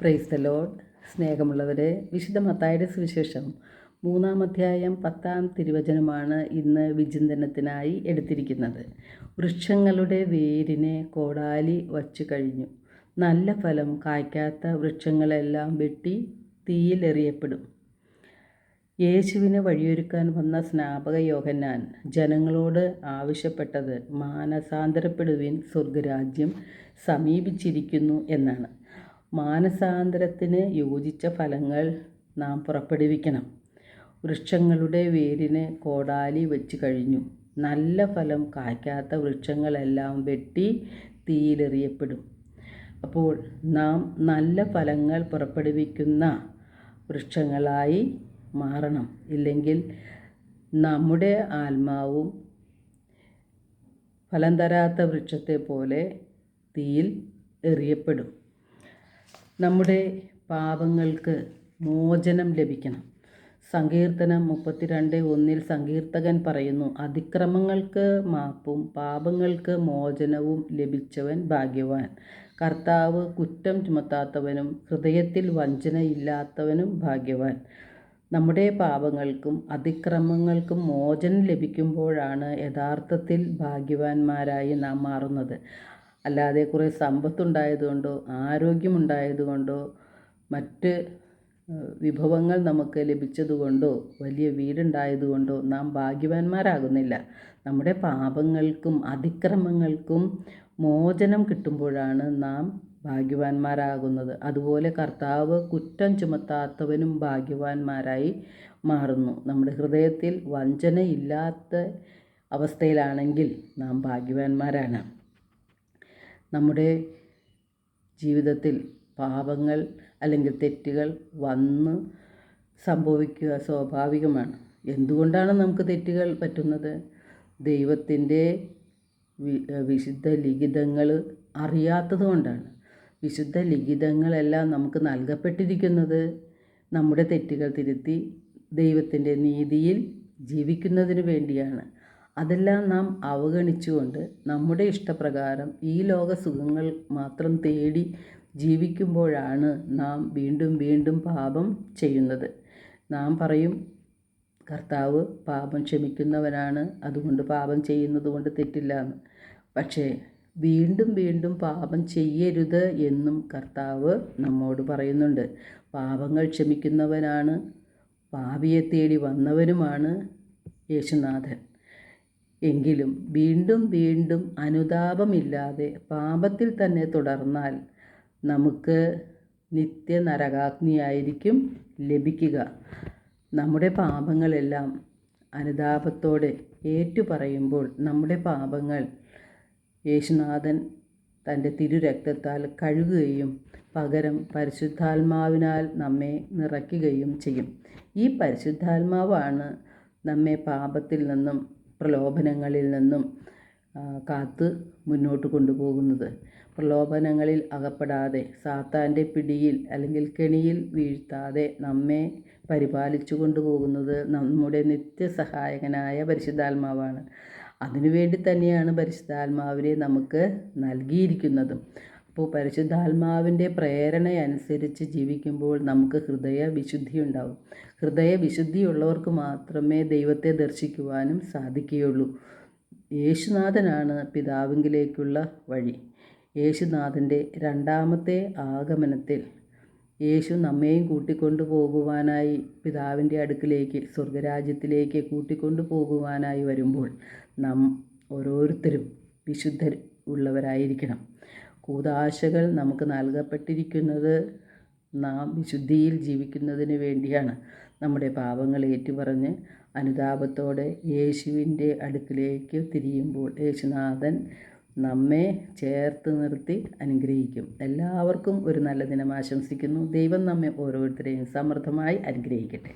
Praise the Lord. സ്നേഹമുള്ളവരെ, വിശുദ്ധ മത്തായിയുടെ സുവിശേഷം 3-ാം അധ്യായം 10-ാം തിരുവചനമാണ് ഇന്ന് വിചിന്തനത്തിനായി എടുത്തിരിക്കുന്നത്. വൃക്ഷങ്ങളുടെ വേരിനെ കോടാലി വച്ചു കഴിഞ്ഞു. നല്ല ഫലം കായ്ക്കാത്ത വൃക്ഷങ്ങളെല്ലാം വെട്ടി തീയിലെറിയപ്പെടും. യേശുവിന് വഴിയൊരുക്കാൻ വന്ന സ്നാപക യോഹന്നാൻ ജനങ്ങളോട് ആവശ്യപ്പെട്ടത് മാനസാന്തരപ്പെടുവിൻ, സ്വർഗരാജ്യം സമീപിച്ചിരിക്കുന്നു എന്നാണ്. മാനസാന്തരത്തിന് യോജിച്ച ഫലങ്ങൾ നാം പുറപ്പെടുവിക്കണം. വൃക്ഷങ്ങളുടെ വേരിന് കോടാലി വെച്ച് കഴിഞ്ഞു. നല്ല ഫലം കായ്ക്കാത്ത വൃക്ഷങ്ങളെല്ലാം വെട്ടി തീയിലെറിയപ്പെടും. അപ്പോൾ നാം നല്ല ഫലങ്ങൾ പുറപ്പെടുവിക്കുന്ന വൃക്ഷങ്ങളായി മാറണം. ഇല്ലെങ്കിൽ നമ്മുടെ ആത്മാവും ഫലം തരാത്ത വൃക്ഷത്തെ പോലെ തീയിൽ എറിയപ്പെടും. നമ്മുടെ പാപങ്ങൾക്ക് മോചനം ലഭിക്കണം. സങ്കീർത്തനം 32:1 സങ്കീർത്തകൻ പറയുന്നു, അതിക്രമങ്ങൾക്ക് മാപ്പും പാപങ്ങൾക്ക് മോചനവും ലഭിച്ചവൻ ഭാഗ്യവാൻ. കർത്താവ് കുറ്റം ചുമത്താത്തവനും ഹൃദയത്തിൽ വഞ്ചനയില്ലാത്തവനും ഭാഗ്യവാൻ. നമ്മുടെ പാപങ്ങൾക്കും അതിക്രമങ്ങൾക്കും മോചനം ലഭിക്കുമ്പോഴാണ് യഥാർത്ഥത്തിൽ ഭാഗ്യവാന്മാരായി നാം മാറുന്നത്. അല്ലാതെ കുറേ സമ്പത്തുണ്ടായതുകൊണ്ടോ ആരോഗ്യമുണ്ടായതുകൊണ്ടോ മറ്റ് വിഭവങ്ങൾ നമുക്ക് ലഭിച്ചതുകൊണ്ടോ വലിയ വീടുണ്ടായതുകൊണ്ടോ നാം ഭാഗ്യവാന്മാരാകുന്നില്ല. നമ്മുടെ പാപങ്ങൾക്കും അതിക്രമങ്ങൾക്കും മോചനം കിട്ടുമ്പോഴാണ് നാം ഭാഗ്യവാന്മാരാകുന്നത്. അതുപോലെ കർത്താവ് കുറ്റം ചുമത്താത്തവനും ഭാഗ്യവാന്മാരായി മാറുന്നു. നമ്മുടെ ഹൃദയത്തിൽ വഞ്ചനയില്ലാത്ത അവസ്ഥയിലാണെങ്കിൽ നാം ഭാഗ്യവാന്മാരാണ്. നമ്മുടെ ജീവിതത്തിൽ പാപങ്ങൾ അല്ലെങ്കിൽ തെറ്റുകൾ വന്ന് സംഭവിക്കുക സ്വാഭാവികമാണ്. എന്തുകൊണ്ടാണ് നമുക്ക് തെറ്റുകൾ പറ്റുന്നത്? ദൈവത്തിൻ്റെ വിശുദ്ധ ലിഖിതങ്ങൾ അറിയാത്തത് കൊണ്ടാണ്. വിശുദ്ധ ലിഖിതങ്ങളെല്ലാം നമുക്ക് നൽകപ്പെട്ടിരിക്കുന്നത് നമ്മുടെ തെറ്റുകൾ തിരുത്തി ദൈവത്തിൻ്റെ നീതിയിൽ ജീവിക്കുന്നതിന് വേണ്ടിയാണ്. അതെല്ലാം നാം അവഗണിച്ചുകൊണ്ട് നമ്മുടെ ഇഷ്ടപ്രകാരം ഈ ലോക സുഖങ്ങൾ മാത്രം തേടി ജീവിക്കുമ്പോഴാണ് നാം വീണ്ടും വീണ്ടും പാപം ചെയ്യുന്നത്. നാം പറയും, കർത്താവ് പാപം ക്ഷമിക്കുന്നവനാണ്, അതുകൊണ്ട് പാപം ചെയ്യുന്നത് കൊണ്ട് തെറ്റില്ല എന്ന്. പക്ഷേ വീണ്ടും വീണ്ടും പാപം ചെയ്യരുത് എന്നും കർത്താവ് നമ്മോട് പറയുന്നുണ്ട്. പാപങ്ങൾ ക്ഷമിക്കുന്നവനാണ്, പാപിയെ തേടി വന്നവനുമാണ് യേശുനാഥൻ. എങ്കിലും വീണ്ടും വീണ്ടും അനുതാപമില്ലാതെ പാപത്തിൽ തന്നെ തുടർന്നാൽ നമുക്ക് നിത്യ നരകാഗ്നിയായിരിക്കും ലഭിക്കുക. നമ്മുടെ പാപങ്ങളെല്ലാം അനുതാപത്തോടെ ഏറ്റുപറയുമ്പോൾ നമ്മുടെ പാപങ്ങൾ യേശുനാഥൻ തൻ്റെ തിരുരക്തത്താൽ കഴുകുകയും പകരം പരിശുദ്ധാത്മാവിനാൽ നമ്മെ നിറയ്ക്കുകയും ചെയ്യും. ഈ പരിശുദ്ധാത്മാവാണ് നമ്മെ പാപത്തിൽ നിന്നും പ്രലോഭനങ്ങളിൽ നിന്നും കാത്ത് മുന്നോട്ട് കൊണ്ടുപോകുന്നത്. പ്രലോഭനങ്ങളിൽ അകപ്പെടാതെ സാത്താൻ്റെ പിടിയിൽ അല്ലെങ്കിൽ കെണിയിൽ വീഴ്ത്താതെ നമ്മെ പരിപാലിച്ചു കൊണ്ടുപോകുന്നത് നമ്മുടെ നിത്യസഹായകനായ പരിശുദ്ധാത്മാവാണ്. അതിനുവേണ്ടി തന്നെയാണ് പരിശുദ്ധാത്മാവിനെ നമുക്ക് നൽകിയിരിക്കുന്നതും. അപ്പോൾ പരിശുദ്ധാത്മാവിൻ്റെ പ്രേരണയനുസരിച്ച് ജീവിക്കുമ്പോൾ നമുക്ക് ഹൃദയവിശുദ്ധി ഉണ്ടാവും. ഹൃദയവിശുദ്ധിയുള്ളവർക്ക് മാത്രമേ ദൈവത്തെ ദർശിക്കുവാനും സാധിക്കുകയുള്ളൂ. യേശുനാഥനാണ് പിതാവിങ്കിലേക്കുള്ള വഴി. യേശുനാഥൻ്റെ രണ്ടാമത്തെ ആഗമനത്തിൽ യേശു നമ്മെയും കൂട്ടിക്കൊണ്ടു പോകുവാനായി പിതാവിൻ്റെ അടുക്കിലേക്ക് സ്വർഗരാജ്യത്തിലേക്ക് കൂട്ടിക്കൊണ്ടു പോകുവാനായി വരുമ്പോൾ നാം ഓരോരുത്തരും വിശുദ്ധർ ഉള്ളവരായിരിക്കണം. കൂദാശകൾ നമുക്ക് നൽകപ്പെട്ടിരിക്കുന്നത് നാം വിശുദ്ധിയിൽ ജീവിക്കുന്നതിന് വേണ്ടിയാണ്. നമ്മുടെ പാപങ്ങൾ ഏറ്റുപറഞ്ഞ് അനുതാപത്തോടെ യേശുവിൻ്റെ അടുക്കിലേക്ക് തിരിയുമ്പോൾ യേശുനാഥൻ നമ്മെ ചേർത്ത് നിർത്തി അനുഗ്രഹിക്കും. എല്ലാവർക്കും ഒരു നല്ല ദിനം ആശംസിക്കുന്നു. ദൈവം നമ്മെ ഓരോരുത്തരെയും സമൃദ്ധമായി അനുഗ്രഹിക്കട്ടെ.